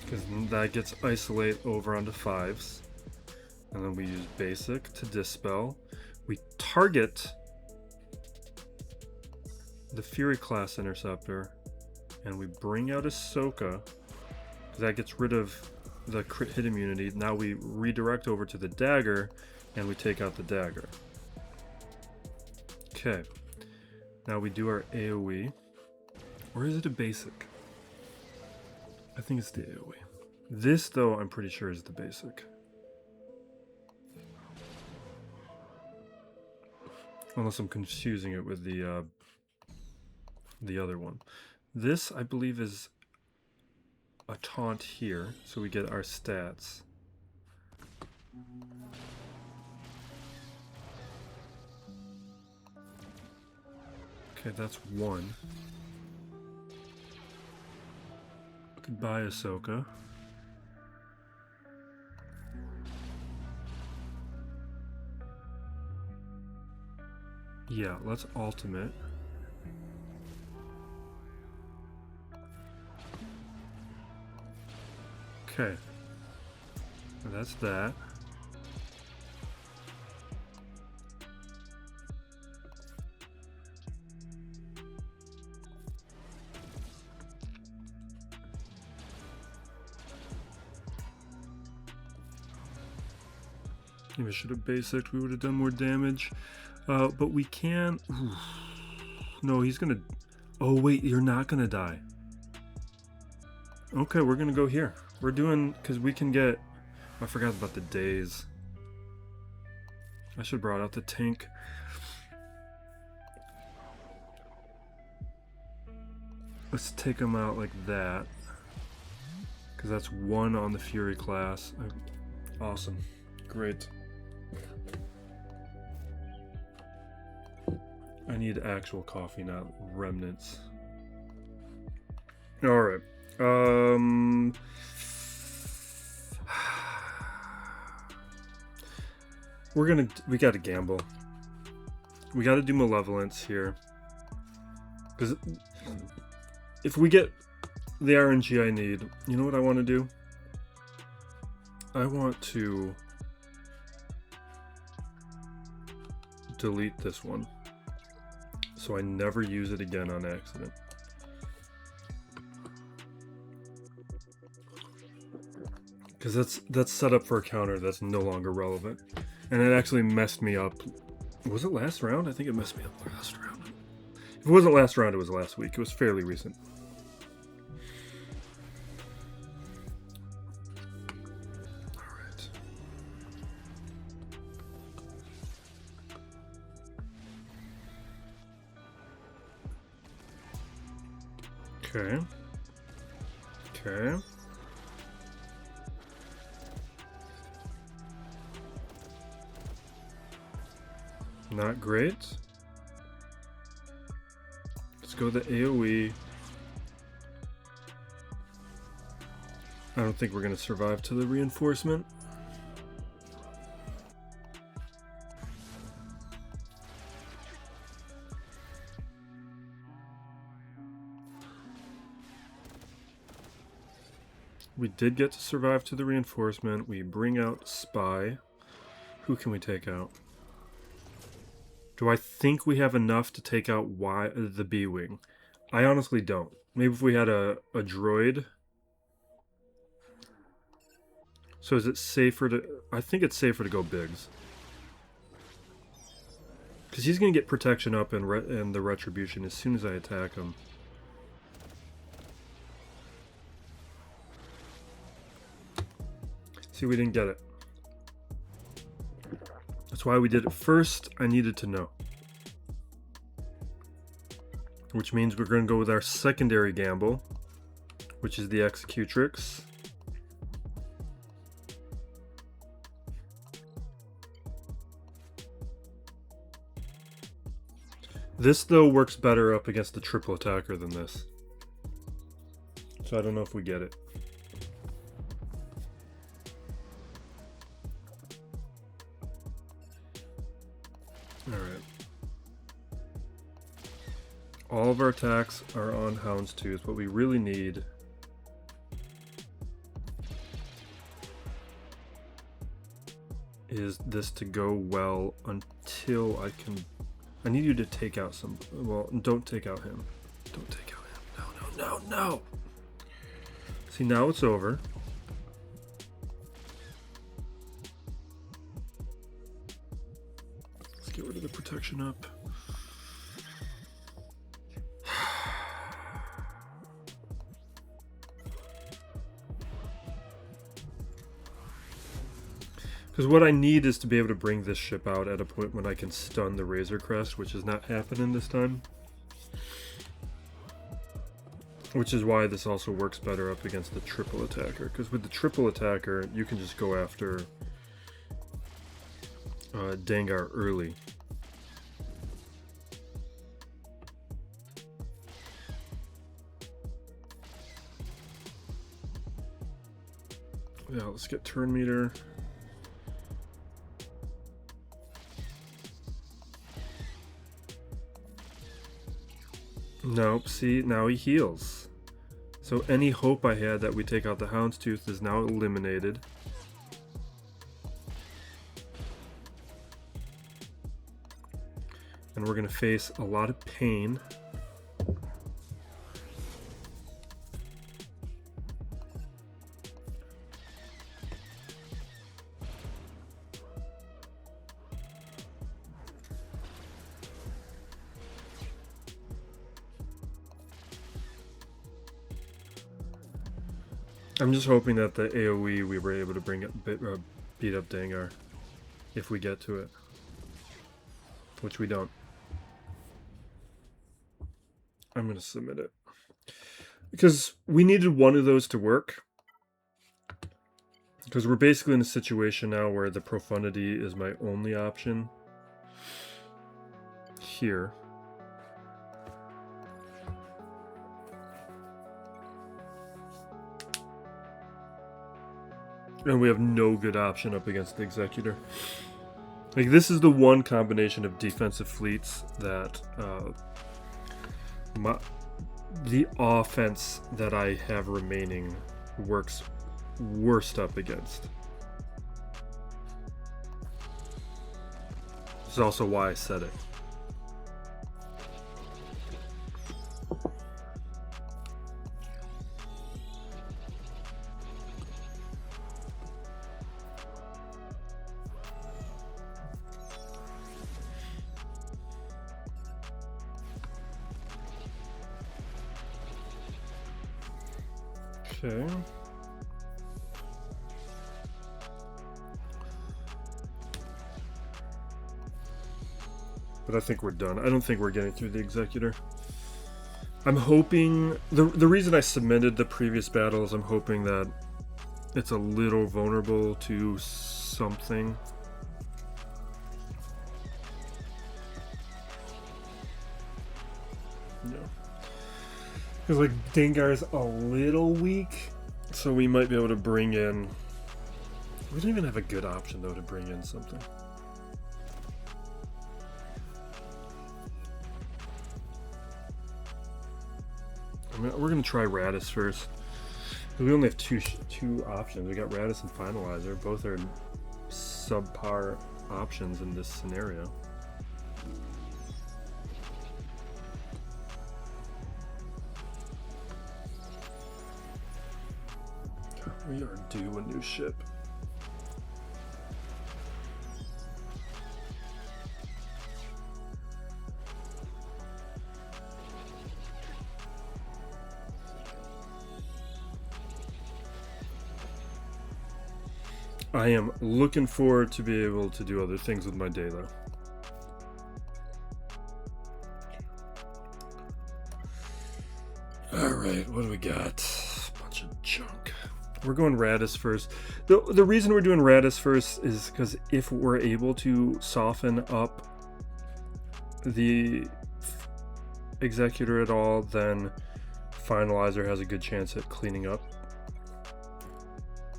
Because that gets isolate over onto 5s. And then we use basic to dispel. We target the Fury class interceptor, and we bring out Ahsoka, because that gets rid of the crit hit immunity. Now we redirect over to the dagger, and we take out the dagger. Okay. Now we do our AoE. Or is it a basic? I think it's the AoE. This, though, I'm pretty sure is the basic. Unless I'm confusing it with the other one. This, I believe, is a taunt here, so we get our stats. Okay, that's one. Goodbye, Ahsoka. Yeah, let's ultimate. Okay. That's that. Maybe I should have basic. We would have done more damage. But we can... Oof. No, he's gonna... Oh, wait, you're not gonna die. Okay, we're gonna go here. We're doing... Because we can get... I forgot about the days. I should have brought out the tank. Let's take him out like that. Because that's one on the Fury class. Awesome. Great. I need actual coffee, not remnants. Alright. We gotta gamble. We gotta do malevolence here. Because if we get the RNG I need, you know what I want to do? I want to delete this one, so I never use it again on accident. Because that's set up for a counter that's no longer relevant. And it actually messed me up. Was it last round? I think it messed me up last round. If it wasn't last round, it was last week. It was fairly recent. Alright. Okay. Okay. Not great. Let's go the AoE. I don't think we're going to survive to the reinforcement. We did get to survive to the reinforcement. We bring out Spy. Who can we take out? Do I think we have enough to take out the B-Wing? I honestly don't. Maybe if we had a droid. So is it safer to... I think it's safer to go Biggs. Because he's going to get protection up and the retribution as soon as I attack him. See, we didn't get it. That's why we did it first. I needed to know. Which means we're going to go with our secondary gamble, which is the Executrix. This, though, works better up against the triple attacker than this. So I don't know if we get it. Alright. All of our attacks are on Houndstooth. What we really need is this to go well until I can I need you to take out some. Well, don't take out him. Don't take out him. No, no, no, no. See, now it's over. Let's get rid of the protection up. Because what I need is to be able to bring this ship out at a point when I can stun the Razor Crest, which is not happening this time. Which is why this also works better up against the triple attacker. Because with the triple attacker, you can just go after Dengar early. Yeah, let's get turn meter. Nope, see, now he heals. So any hope I had that we take out the Houndstooth is now eliminated. And we're going to face a lot of pain. I'm just hoping that the AoE we were able to beat up Dengar, if we get to it, which we don't. I'm going to submit it. Because we needed one of those to work. Because we're basically in a situation now where the Profundity is my only option. Here. And we have no good option up against the Executor. Like, this is the one combination of defensive fleets that the offense that I have remaining works worst up against. This is also why I said it. Okay. But I think we're done. I don't think we're getting through the Executor. I'm hoping... The reason I submitted the previous battle is I'm hoping that it's a little vulnerable to something. No. Because, like, Dengar's a little weak, so we might be able to bring in... We don't even have a good option, though, to bring in something. I mean, we're going to try Radis first. We only have two options. We got Radis and Finalizer. Both are subpar options in this scenario. We are due a new ship. I am looking forward to be able to do other things with my day, though. Alright, what do we got? Bunch of junk. We're going Radis first. The reason we're doing Radis first is because if we're able to soften up the Executor at all, then Finalizer has a good chance at cleaning up.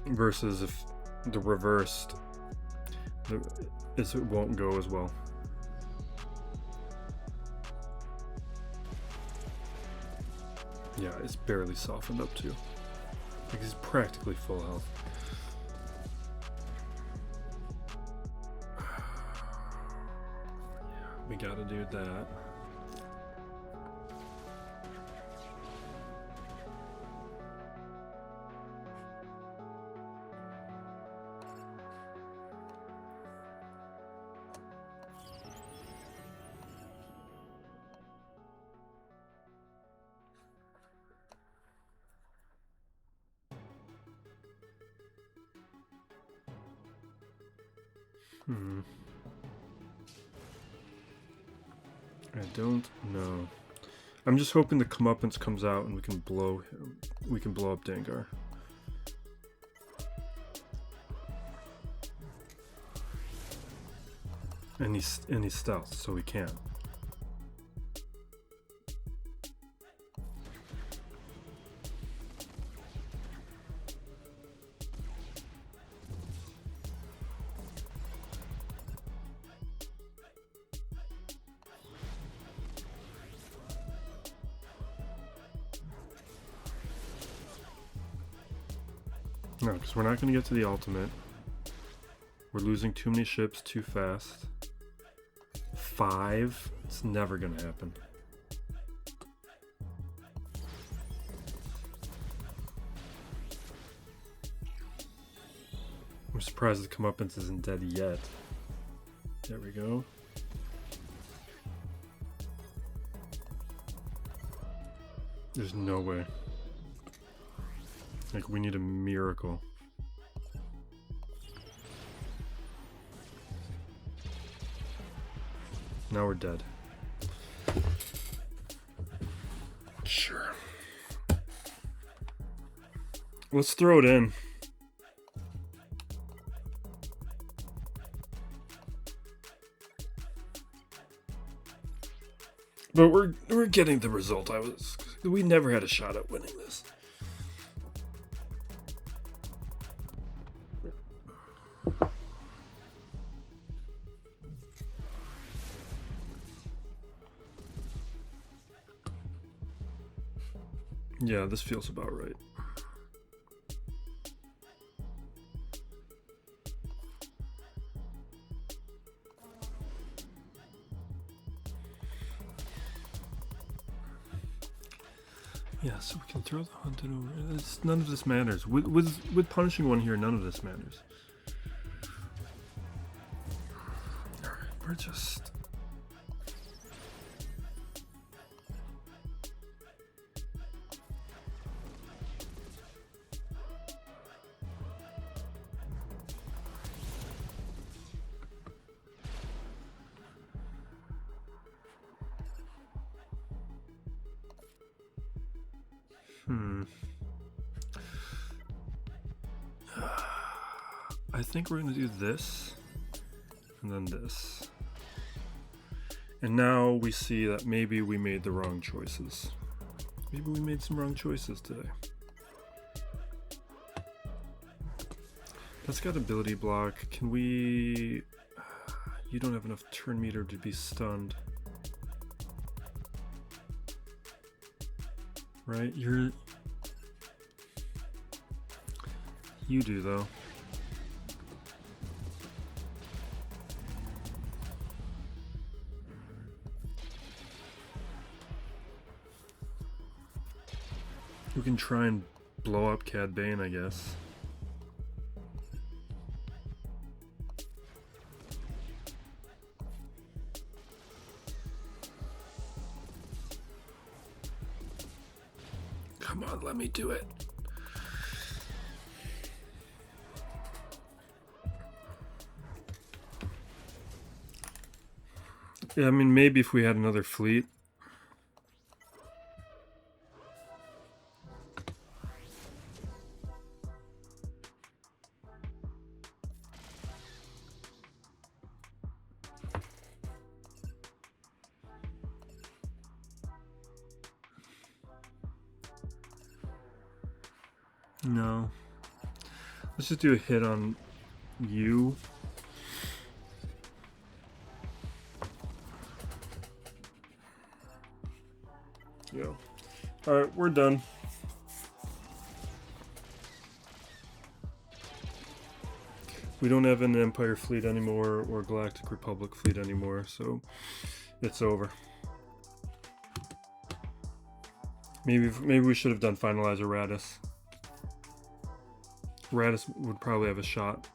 Versus if the reversed, it won't go as well. Yeah, it's barely softened up too. Like, he's practically full health. Yeah. we gotta do that. I don't know. I'm just hoping the comeuppance comes out and we can blow him. We can blow up Dengar. And he's stealth, so we can't. No, because we're not going to get to the ultimate. We're losing too many ships too fast. 5? It's never going to happen. I'm surprised the comeuppance isn't dead yet. There we go. There's no way. Like, we need a miracle. Now we're dead. Sure. Let's throw it in. But we're getting the result. We never had a shot at winning this. Yeah, this feels about right. Yeah, so we can throw the hunted over. None of this matters. With punishing one here, none of this matters. Alright, we're just... I think we're going to do this, and then this. And now we see that maybe we made the wrong choices. Maybe we made some wrong choices today. That's got ability block. Can we... You don't have enough turn meter to be stunned. Right? You do, though. We can try and blow up Cad Bane, I guess. Come on, let me do it. Yeah, I mean, maybe if we had another fleet. No. Let's just do a hit on you. Yeah. Alright, we're done. We don't have an Empire fleet anymore or Galactic Republic fleet anymore, so it's over. Maybe we should have done Finalizer Radis. Radis would probably have a shot.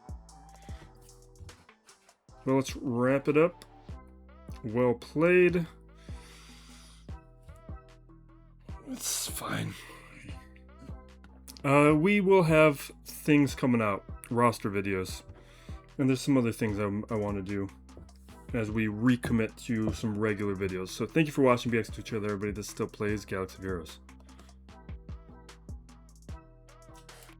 Well, let's wrap it up. Well played. It's fine. We will have things coming out, roster videos, and there's some other things I want to do as we recommit to some regular videos. So thank you for watching BX2 Trailer, everybody that still plays Galaxy of Heroes.